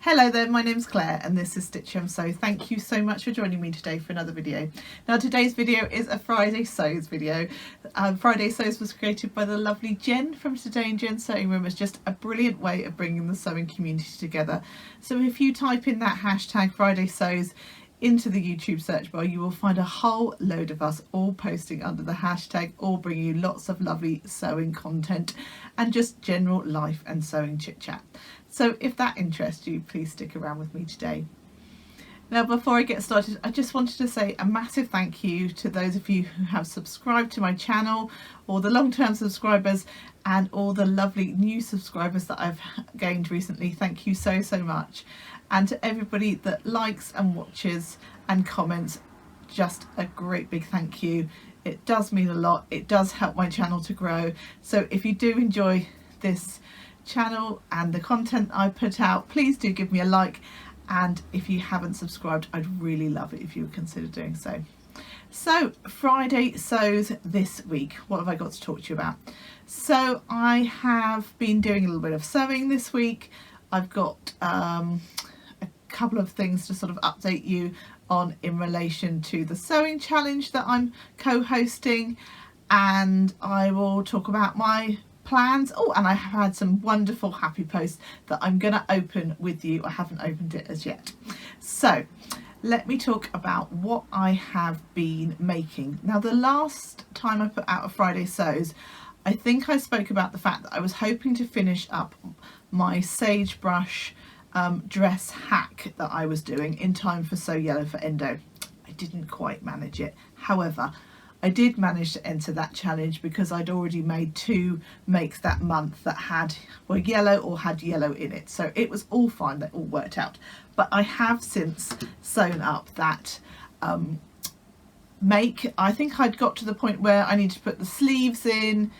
Hello there, my name's Claire and this is Stitch Sew. Thank you so much for joining me today for another video. Now today's video is a Friday Sews video. Friday Sews was created by the lovely Jen from Today in Jen's Sewing Room. It's just a brilliant way of bringing the sewing community together. So if you type in that hashtag Friday Sews into the YouTube search bar, you will find a whole load of us all posting under the hashtag, all bringing you lots of lovely sewing content and just general life and sewing chit chat. So if that interests you, please stick around with me today. Now before I get started, I just wanted to say a massive thank you to those of you who have subscribed to my channel, all the long-term subscribers and all the lovely new subscribers that I've gained recently. Thank you so much. And to everybody that likes and watches and comments, just a great big thank you. It does mean a lot. It does help my channel to grow. So if you do enjoy this channel and the content I put out, please do give me a like, and if you haven't subscribed, I'd really love it if you would consider doing so. So Friday Sews this week, what have I got to talk to you about? So I have been doing a little bit of sewing this week. I've got a couple of things to sort of update you on in relation to the sewing challenge that I'm co-hosting, and I will talk about my plans. Oh, and I have had some wonderful happy posts that I'm going to open with you. I haven't opened it as yet. So let me talk about what I have been making. Now the last time I put out a Friday Sews, I think I spoke about the fact that I was hoping to finish up my sagebrush dress hack that I was doing in time for Sew Yellow for Endo. I didn't quite manage it. However, I did manage to enter that challenge because I'd already made 2 makes that month that were yellow or had yellow in it. So it was all fine, that all worked out. But I have since sewn up that make. I think I'd got to the point where I needed to put the sleeves in,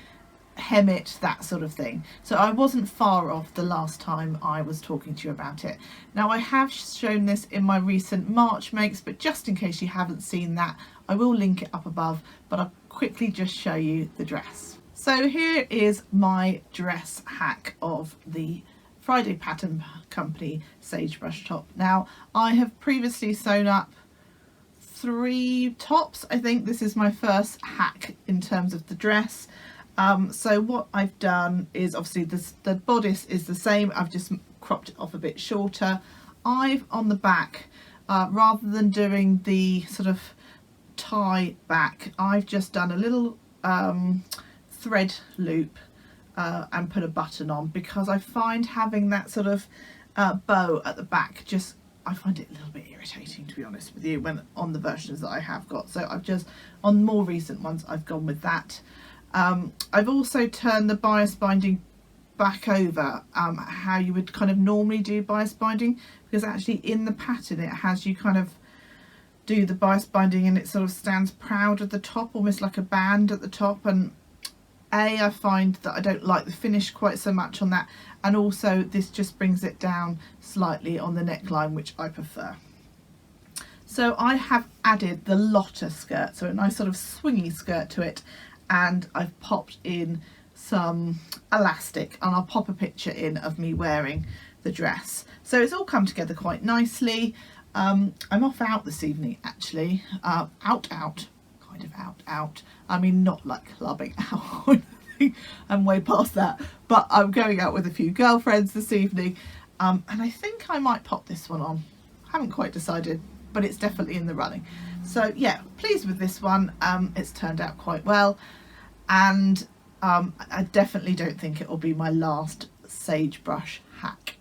hem it, that sort of thing. So I wasn't far off the last time I was talking to you about it. Now I have shown this in my recent March makes, but just in case you haven't seen that, I will link it up above, but I'll quickly just show you the dress. So here is my dress hack of the Friday Pattern Company sagebrush top. Now I have previously sewn up 3 tops. I think this is my first hack in terms of the dress. So what I've done is, obviously the bodice is the same, I've just cropped it off a bit shorter. I've on the back, rather than doing the sort of tie back, I've just done a little thread loop and put a button on, because I find having that sort of bow at the back, I find it a little bit irritating, to be honest with you, when on the versions that I have got. So I've just, on more recent ones, I've gone with that. I've also turned the bias binding back over how you would kind of normally do bias binding, because actually in the pattern it has you kind of do the bias binding and it sort of stands proud at the top, almost like a band at the top, and I find that I don't like the finish quite so much on that, and also this just brings it down slightly on the neckline, which I prefer. So I have added the Lotta skirt, so a nice sort of swingy skirt to it, and I've popped in some elastic, and I'll pop a picture in of me wearing the dress. So it's all come together quite nicely. I'm off out this evening actually, out, kind of out. I mean, not like clubbing out or anything, I'm way past that, but I'm going out with a few girlfriends this evening, and I think I might pop this one on. Haven't quite decided, but it's definitely in the running. So yeah, pleased with this one. It's turned out quite well, and I definitely don't think it will be my last sagebrush hack.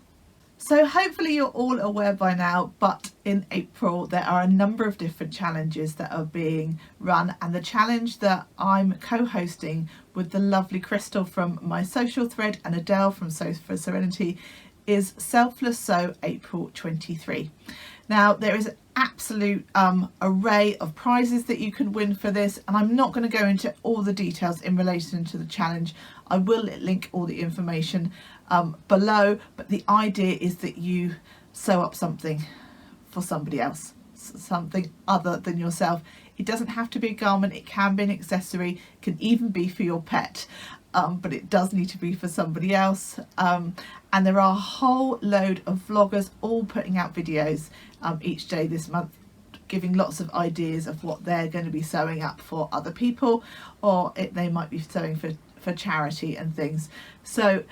So hopefully you're all aware by now, but in April there are a number of different challenges that are being run, and the challenge that I'm co-hosting with the lovely Crystal from my social thread and Adele from Sew for Serenity is Selfless Sew April 23. Now there is an absolute array of prizes that you can win for this, and I'm not going to go into all the details in relation to the challenge. I will link all the information below, but the idea is that you sew up something for somebody else, something other than yourself. It doesn't have to be a garment, it can be an accessory, it can even be for your pet. but it does need to be for somebody else. And there are a whole load of vloggers all putting out videos each day this month, giving lots of ideas of what they're going to be sewing up for other people, or they might be sewing for charity and things. So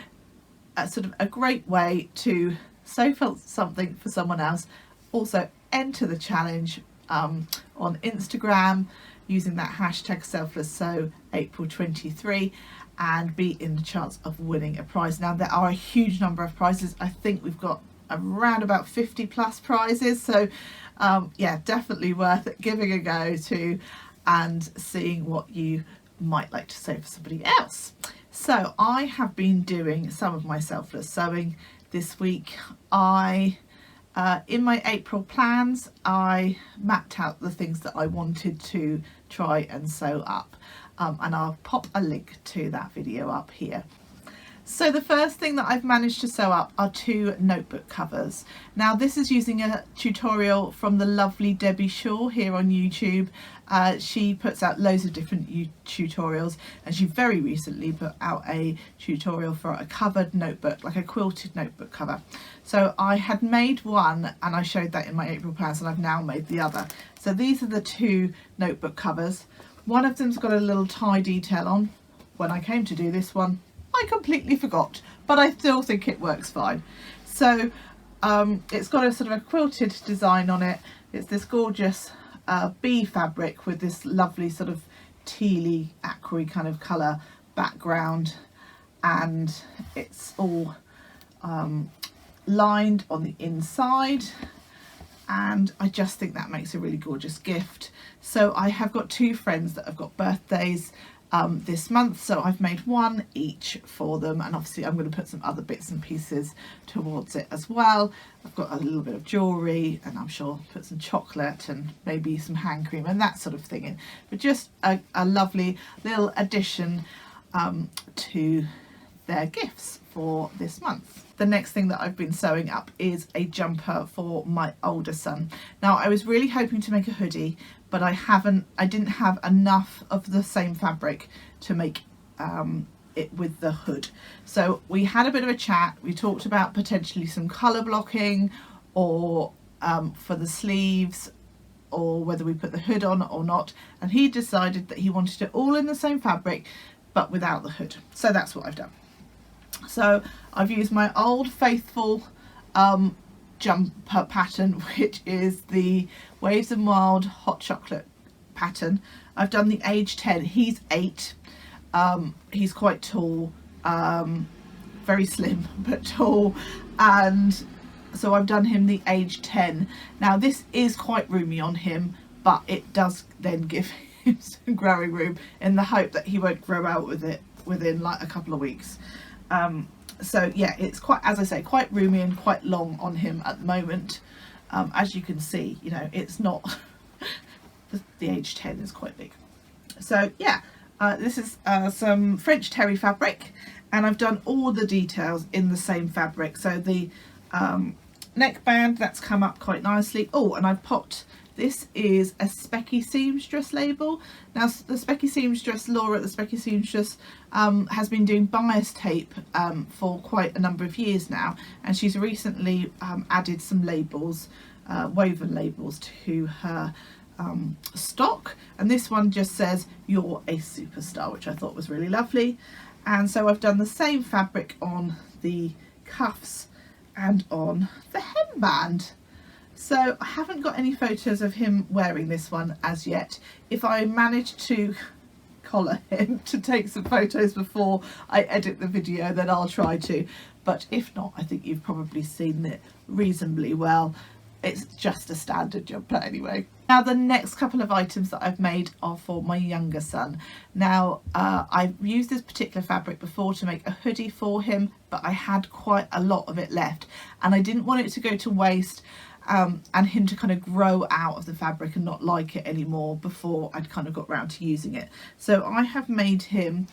sort of a great way to sew for something for someone else. Also enter the challenge on Instagram using that hashtag selfless sew April 23 and be in the chance of winning a prize. Now there are a huge number of prizes. I think we've got around about 50 plus prizes, so yeah, definitely worth it giving a go to and seeing what you might like to sew for somebody else. So I have been doing some of my selfless sewing this week. In my April plans, I mapped out the things that I wanted to try and sew up, and I'll pop a link to that video up here. So the first thing that I've managed to sew up are 2 notebook covers. Now this is using a tutorial from the lovely Debbie Shaw here on YouTube. She puts out loads of different tutorials, and she very recently put out a tutorial for a covered notebook, like a quilted notebook cover. So I had made one and I showed that in my April plans, and I've now made the other. So these are the 2 notebook covers. One of them's got a little tie detail on. When I came to do this one, I completely forgot, but I still think it works fine. So it's got a sort of a quilted design on it. It's this gorgeous bee fabric with this lovely sort of tealy aqua kind of colour background, and it's all lined on the inside, and I just think that makes a really gorgeous gift. So I have got 2 friends that have got birthdays this month, so I've made one each for them, and obviously I'm going to put some other bits and pieces towards it as well. I've got a little bit of jewellery, and I'm sure I'll put some chocolate and maybe some hand cream and that sort of thing in, but just a lovely little addition to their gifts for this month. The next thing that I've been sewing up is a jumper for my older son. Now I was really hoping to make a hoodie, but I didn't have enough of the same fabric to make it with the hood. So we had a bit of a chat. We talked about potentially some colour blocking, or for the sleeves, or whether we put the hood on or not, and he decided that he wanted it all in the same fabric but without the hood. So that's what I've done. So I've used my old faithful jumper pattern, which is the Waves and Wild hot chocolate pattern. I've done the age 10. He's 8. He's quite tall, very slim but tall, and so I've done him the age 10. Now this is quite roomy on him, but it does then give him some growing room in the hope that he won't grow out with it within like a couple of weeks. So yeah, it's quite, as I say, quite roomy and quite long on him at the moment. As you can see, you know, it's not the age 10 is quite big. So yeah, this is some French terry fabric, and I've done all the details in the same fabric. So the neckband, that's come up quite nicely. Oh, and I've popped, this is a Specky Seamstress label. Now the Specky Seamstress, Laura at the Specky Seamstress, has been doing bias tape for quite a number of years now, and she's recently added some labels, woven labels, to her stock, and this one just says "You're a Superstar," which I thought was really lovely. And so I've done the same fabric on the cuffs and on the hemband. So I haven't got any photos of him wearing this one as yet. If I manage to collar him to take some photos before I edit the video, then I'll try to, but if not, I think you've probably seen it reasonably well. It's just a standard jumper anyway. Now the next couple of items that I've made are for my younger son. Now I've used this particular fabric before to make a hoodie for him, but I had quite a lot of it left, and I didn't want it to go to waste, and him to kind of grow out of the fabric and not like it anymore before I'd kind of got round to using it. So I have made him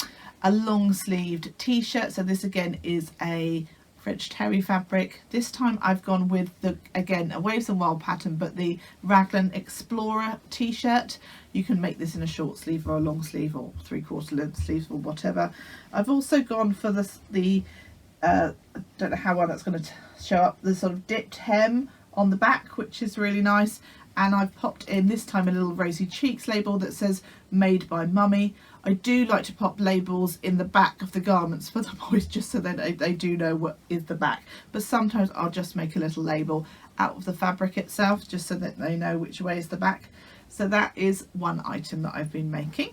a long sleeved t-shirt. So this again is a French terry fabric. This time I've gone with the, again, a Waves and Wild pattern, but the Raglan Explorer t-shirt. You can make this in a short sleeve or a long sleeve or 3/4 length sleeves or whatever. I've also gone for the I don't know how well that's going to show up, the sort of dipped hem on the back, which is really nice. And I've popped in this time a little Rosy Cheeks label that says made by mummy. I do like to pop labels in the back of the garments for the boys, just so that they do know what is the back, but sometimes I'll just make a little label out of the fabric itself just so that they know which way is the back. So that is one item that I've been making.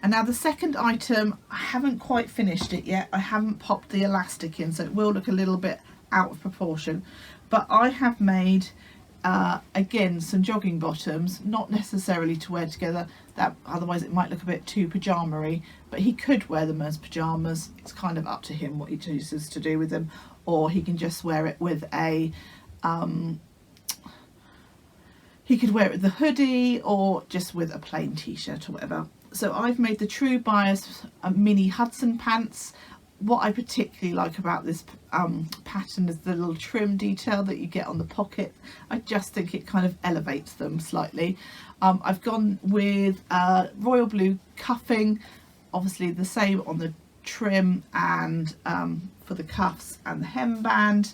And now the second item, I haven't quite finished it yet. I haven't popped the elastic in, so it will look a little bit out of proportion, but I have made again some jogging bottoms, not necessarily to wear together, that otherwise it might look a bit too pyjama-y, but he could wear them as pyjamas. It's kind of up to him what he chooses to do with them, or he can just wear it with a he could wear it with the hoodie or just with a plain t-shirt or whatever. So I've made the True Bias mini Hudson pants. What I particularly like about this pattern is the little trim detail that you get on the pocket. I just think it kind of elevates them slightly. I've gone with royal blue cuffing, obviously the same on the trim and for the cuffs and the hemband,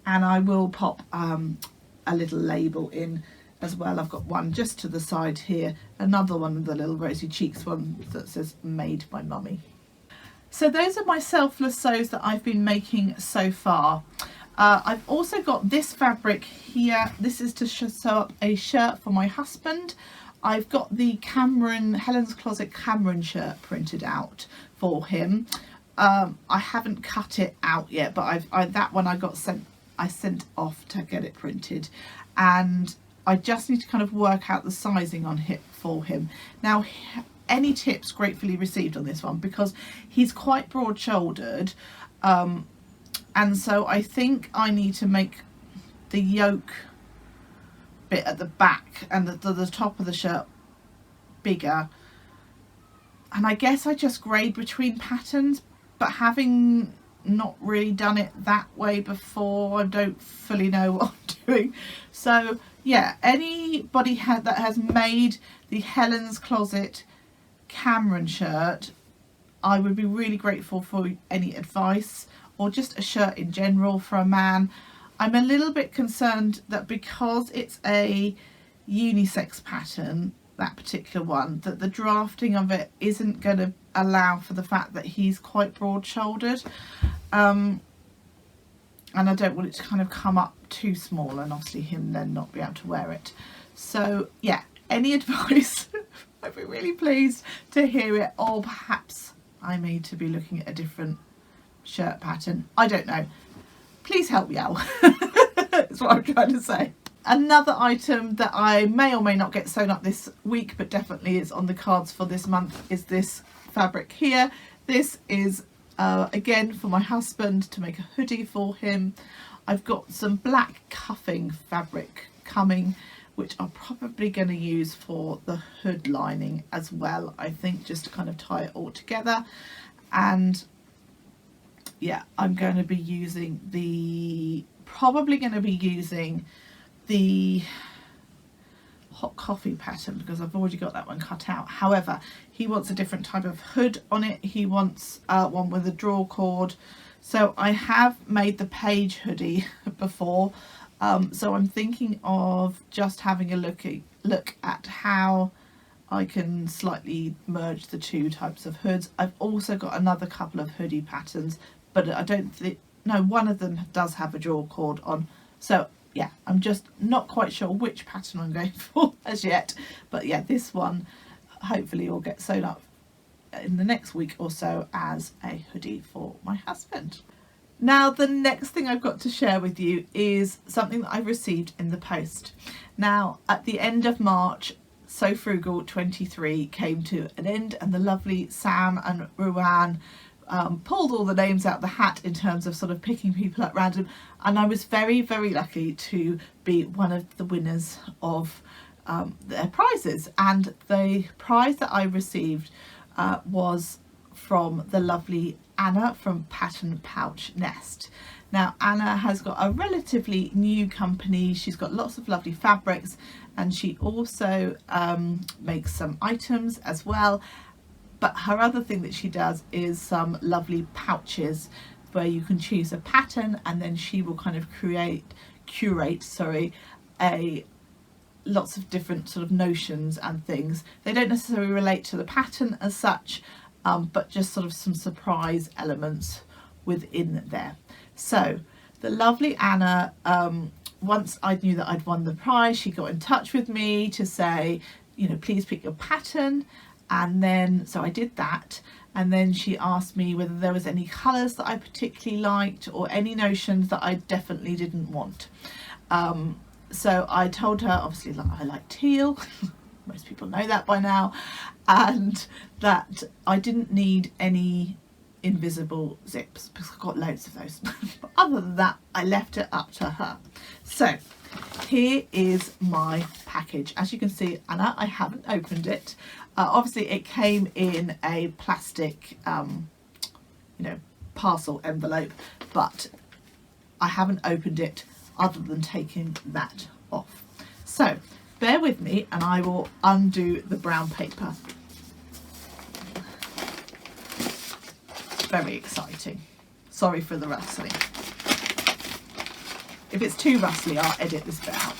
and I will pop a little label in as well. I've got one just to the side here, another one with the little Rosy Cheeks one that says made by mummy. So those are my selfless sews that I've been making so far. I've also got this fabric here. This is to sew up a shirt for my husband. I've got the Helen's Closet Cameron shirt printed out for him. I haven't cut it out yet, but that one I sent off to get it printed, and I just need to kind of work out the sizing on it for him. Now, any tips gratefully received on this one, because he's quite broad shouldered, and so I think I need to make the yoke bit at the back and the top of the shirt bigger, and I guess I just grade between patterns, but having not really done it that way before, I don't fully know what I'm doing. So yeah, anybody that has made the Helen's Closet Cameron shirt, I would be really grateful for any advice, or just a shirt in general for a man. I'm a little bit concerned that because it's a unisex pattern, that particular one, that the drafting of it isn't going to allow for the fact that he's quite broad shouldered, and I don't want it to kind of come up too small and obviously him then not be able to wear it. So yeah, any advice I'd be really pleased to hear it, or perhaps I may to be looking at a different shirt pattern. I don't know. Please help me out. That's what I'm trying to say. Another item that I may or may not get sewn up this week, but definitely is on the cards for this month, is this fabric here. This is again for my husband, to make a hoodie for him. I've got some black cuffing fabric coming, which I'm probably going to use for the hood lining as well, I think, just to kind of tie it all together. And yeah, I'm going to be using probably going to be using the hot coffee pattern, because I've already got that one cut out. However, he wants a different type of hood on it. He wants one with a draw cord. So I have made the Page hoodie before, so I'm thinking of just having a look at how I can slightly merge the two types of hoods. I've also got another couple of hoodie patterns, but I don't think, no, one of them does have a draw cord on. So yeah, I'm just not quite sure which pattern I'm going for as yet, but yeah, this one hopefully will get sewn up in the next week or so as a hoodie for my husband. Now, the next thing I've got to share with you is something that I've received in the post. Now, at the end of March, So Frugal 23 came to an end, and the lovely Sam and Ruan pulled all the names out the hat in terms of sort of picking people at random, and I was very, very lucky to be one of the winners of their prizes. And the prize that I received was from the lovely Anna from Pattern Pouch Nest. Now Anna has got a relatively new company. She's got lots of lovely fabrics, and she also makes some items as well. But her other thing that she does is some lovely pouches where you can choose a pattern, and then she will kind of curate lots of different sort of notions and things. They don't necessarily relate to the pattern as such, but just sort of some surprise elements within there. So the lovely Anna, once I knew that I'd won the prize, she got in touch with me to say, you know, please pick your pattern. And then, so I did that. And then she asked me whether there was any colours that I particularly liked or any notions that I definitely didn't want. So I told her, obviously, I like teal. Most people know that by now. And that I didn't need any invisible zips because I've got loads of those. But other than that, I left it up to her. So here is my package. As you can see, Anna, I haven't opened it. Obviously it came in a plastic parcel envelope, but I haven't opened it other than taking that off. So bear with me and I will undo the brown paper. Very exciting. Sorry for the rustling. If it's too rustly, I'll edit this bit out.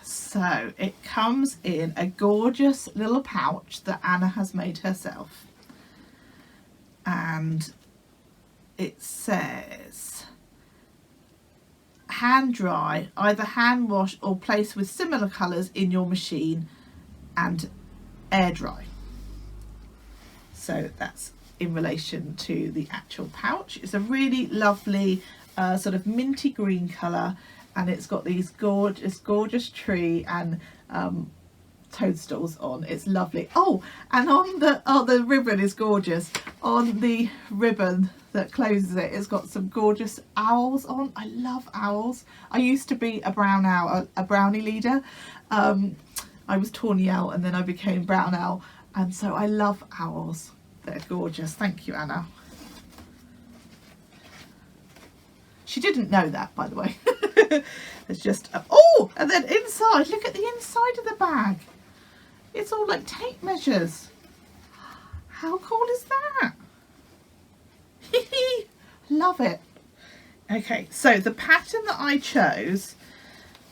So it comes in a gorgeous little pouch that Anna has made herself, and it says hand dry, either hand wash or place with similar colours in your machine and air dry. So that's in relation to the actual pouch. It's a really lovely sort of minty green colour, and it's got these gorgeous tree and toadstools on. It's lovely. Oh, and on the ribbon is gorgeous. On the ribbon that closes it, it's got some gorgeous owls on. I love owls. I used to be a brown owl, a brownie leader. I was tawny owl and then I became brown owl, and so I love owls. They're gorgeous. Thank you, Anna. She didn't know that, by the way. It's just oh, and then inside, look at the inside of the bag. It's all like tape measures. How cool is that? Love it. Okay, so the pattern that I chose,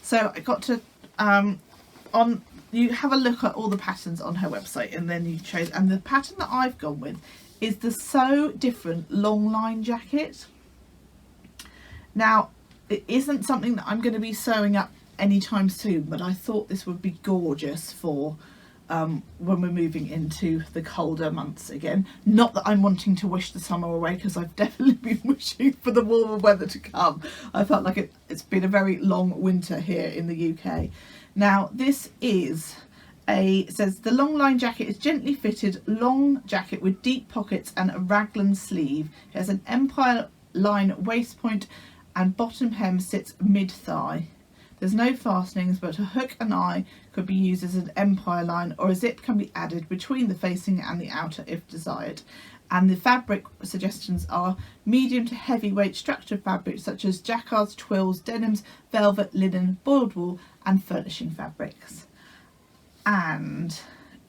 so I got to you have a look at all the patterns on her website, and then you chose, and the pattern that I've gone with is the So Different long line jacket. Now, it isn't something that I'm going to be sewing up anytime soon, but I thought this would be gorgeous for when we're moving into the colder months again. Not that I'm wanting to wish the summer away, because I've definitely been wishing for the warmer weather to come. I felt like it's been a very long winter here in the UK. Now, this is it says the long line jacket is gently fitted long jacket with deep pockets and a raglan sleeve. It has an empire line waist point and bottom hem sits mid-thigh. There's no fastenings, but a hook and eye could be used as an empire line, or a zip can be added between the facing and the outer if desired. And the fabric suggestions are medium to heavyweight structured fabrics such as jacquards, twills, denims, velvet, linen, boiled wool and furnishing fabrics. And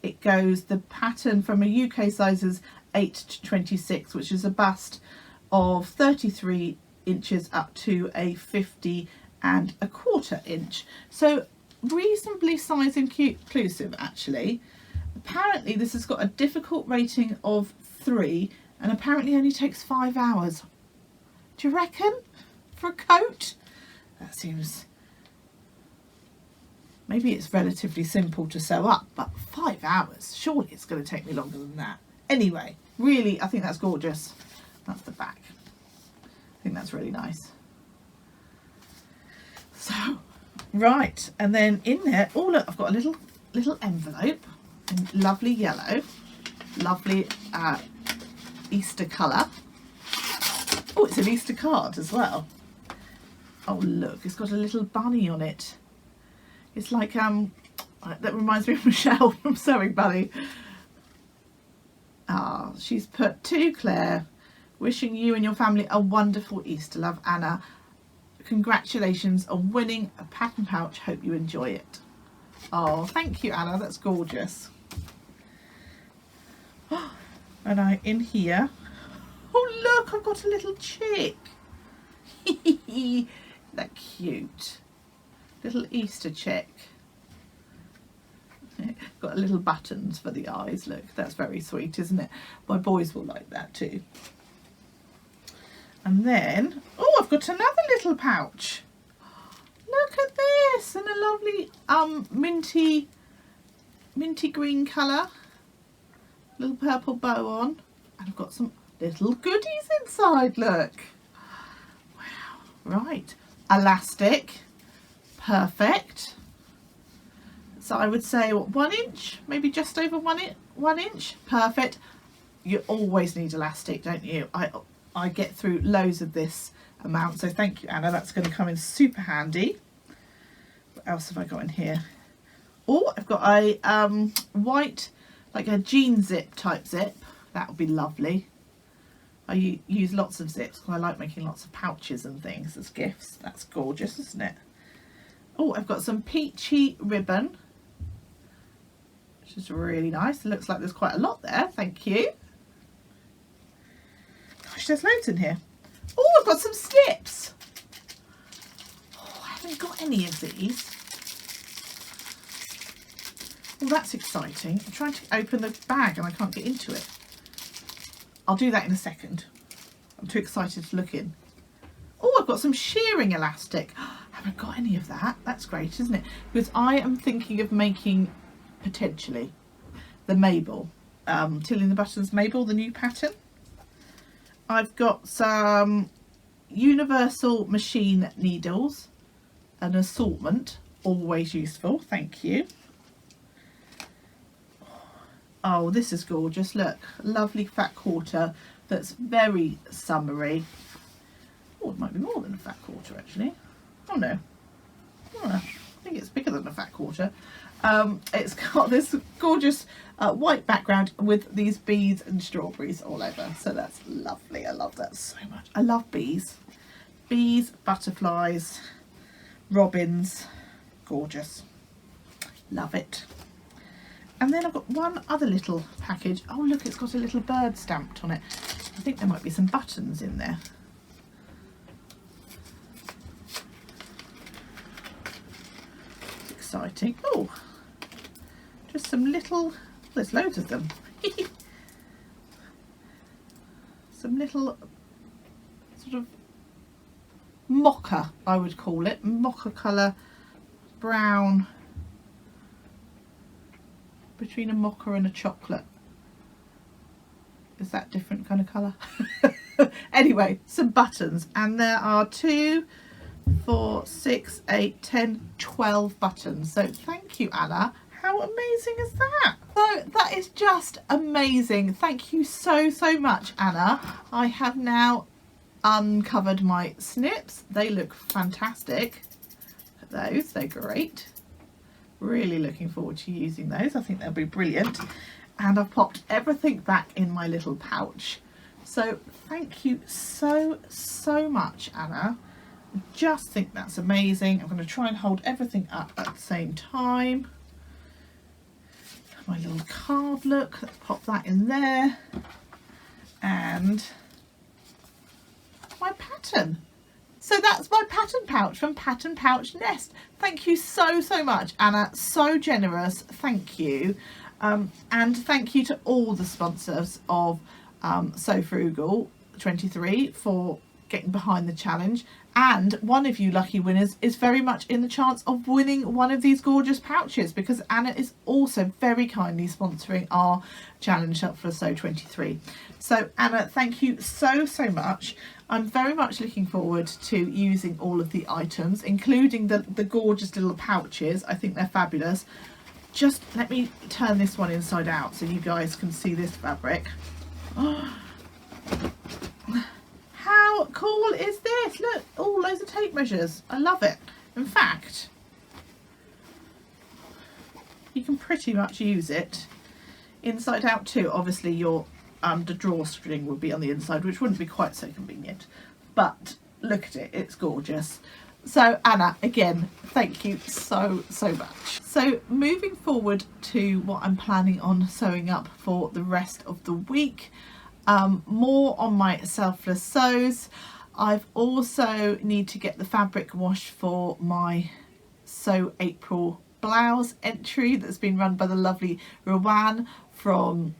it goes the pattern from a UK sizes 8 to 26, which is a bust of 33 inches up to a 50 and a quarter inch, so reasonably size inclusive actually. Apparently this has got a difficult rating of 3 and apparently only takes 5 hours. Do you reckon for a coat? That seems, maybe it's relatively simple to sew up, but 5 hours, surely it's going to take me longer than that. Anyway, really I think that's gorgeous. That's the back. I think that's really nice. So, right, and then in there, oh look, I've got a little envelope in lovely yellow, lovely Easter colour. Oh, it's an Easter card as well. Oh look, it's got a little bunny on it. It's like that reminds me of Michelle from Sewing Bunny. Ah, she's put to Claire, wishing you and your family a wonderful Easter. Love, Anna. Congratulations on winning a pattern pouch. Hope you enjoy it. Oh, thank you, Anna. That's gorgeous. And I in here. Oh, look, I've got a little chick. That cute. Little Easter chick. Got little buttons for the eyes. Look, that's very sweet, isn't it? My boys will like that too. And then, oh, I've got another little pouch. Look at this, in a lovely minty green colour. Little purple bow on, and I've got some little goodies inside. Look, wow, right, elastic, perfect. So I would say what, 1 inch, maybe just over 1 inch, perfect. You always need elastic, don't you? I get through loads of this amount, so thank you, Anna. That's going to come in super handy. What else have I got in here? Oh, I've got a white, like a jean zip type zip. That would be lovely. I use lots of zips because I like making lots of pouches and things as gifts. That's gorgeous, isn't it? Oh, I've got some peachy ribbon, which is really nice. It looks like there's quite a lot there. Thank you. Gosh, there's loads in here. Oh, I've got some snips. Oh, I haven't got any of these. Oh, that's exciting. I'm trying to open the bag and I can't get into it. I'll do that in a second. I'm too excited to look in. Oh, I've got some shearing elastic. I haven't got any of that. That's great, isn't it? Because I am thinking of making, potentially, the Mabel. Tilling the Buttons Mabel, the new pattern. I've got some universal machine needles, an assortment, always useful, thank you. Oh, this is gorgeous, look, lovely fat quarter that's very summery. Oh, it might be more than a fat quarter actually. Oh no, I think it's bigger than a fat quarter. It's got this gorgeous white background with these bees and strawberries all over, so that's lovely. I love that so much. I love bees, butterflies, robins, gorgeous, love it. And then I've got one other little package. Oh look, it's got a little bird stamped on it. I think there might be some buttons in there. It's exciting. Oh, just some little, there's loads of them. Some little sort of mocha, I would call it, mocha colour, brown, between a mocha and a chocolate. Is that different kind of colour? Anyway, some buttons, and there are 2, 4, 6, 8, 10, 12 buttons. So thank you, Anna. How amazing is that? So that is just amazing. Thank you so much, Anna. I have now uncovered my snips. They look fantastic. Look at those, they're great. Really looking forward to using those. I think they'll be brilliant. And I've popped everything back in my little pouch. So thank you so much, Anna. I just think that's amazing. I'm going to try and hold everything up at the same time. My little card look, let's pop that in there. And my pattern. So that's my pattern pouch from Pattern Pouch Nest. Thank you so much, Anna. So generous. Thank you. And thank you to all the sponsors of So Frugal 23 for getting behind the challenge. And one of you lucky winners is very much in the chance of winning one of these gorgeous pouches, because Anna is also very kindly sponsoring our challenge up for So 23. So Anna, thank you so much. I'm very much looking forward to using all of the items, including the gorgeous little pouches. I think they're fabulous. Just let me turn this one inside out so you guys can see this fabric. Oh, how cool is this? Look, oh, loads of tape measures. I love it. In fact, you can pretty much use it inside out too. Obviously your the drawstring would be on the inside, which wouldn't be quite so convenient. But look at it, it's gorgeous. So Anna, again, thank you so much. So moving forward to what I'm planning on sewing up for the rest of the week, more on my selfless sews. I've also need to get the fabric washed for my Sew April blouse entry that's been run by the lovely Ruan from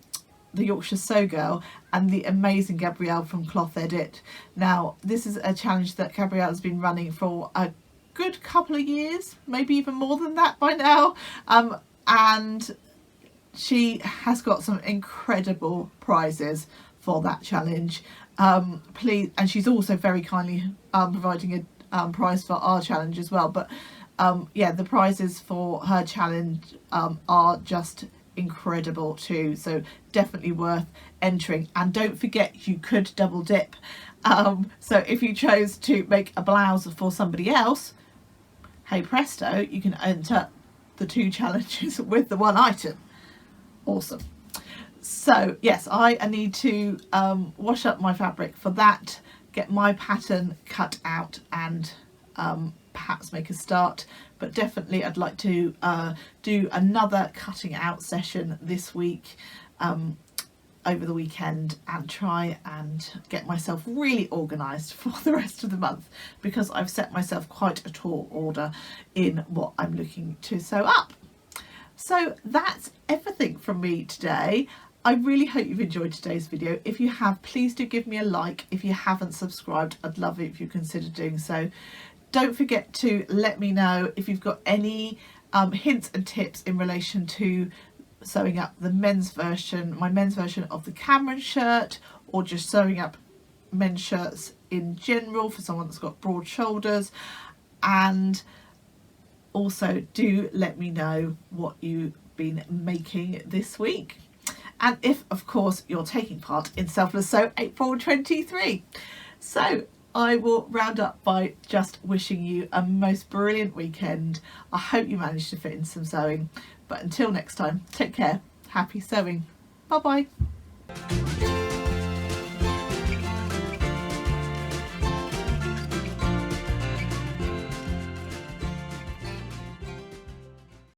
the Yorkshire Sew Girl and the amazing Gabrielle from Cloth Edit. Now this is a challenge that Gabrielle has been running for a good couple of years, maybe even more than that by now, and she has got some incredible prizes for that challenge. Please, and she's also very kindly providing a prize for our challenge as well, but yeah, the prizes for her challenge are just incredible too, so definitely worth entering. And don't forget, you could double dip, so if you chose to make a blouse for somebody else, hey presto, you can enter the 2 challenges with the 1 item. Awesome. So yes, I need to wash up my fabric for that, get my pattern cut out, and perhaps make a start. But definitely I'd like to do another cutting out session this week, over the weekend, and try and get myself really organised for the rest of the month, because I've set myself quite a tall order in what I'm looking to sew up. So that's everything from me today. I really hope you've enjoyed today's video. If you have, please do give me a like. If you haven't subscribed, I'd love it if you consider doing so. Don't forget to let me know if you've got any hints and tips in relation to sewing up the men's version, my men's version of the Cameron shirt, or just sewing up men's shirts in general for someone that's got broad shoulders. And also do let me know what you've been making this week, and if of course you're taking part in Selfless Sew April 23. So I will round up by just wishing you a most brilliant weekend. I hope you managed to fit in some sewing, but until next time, take care, happy sewing, bye bye.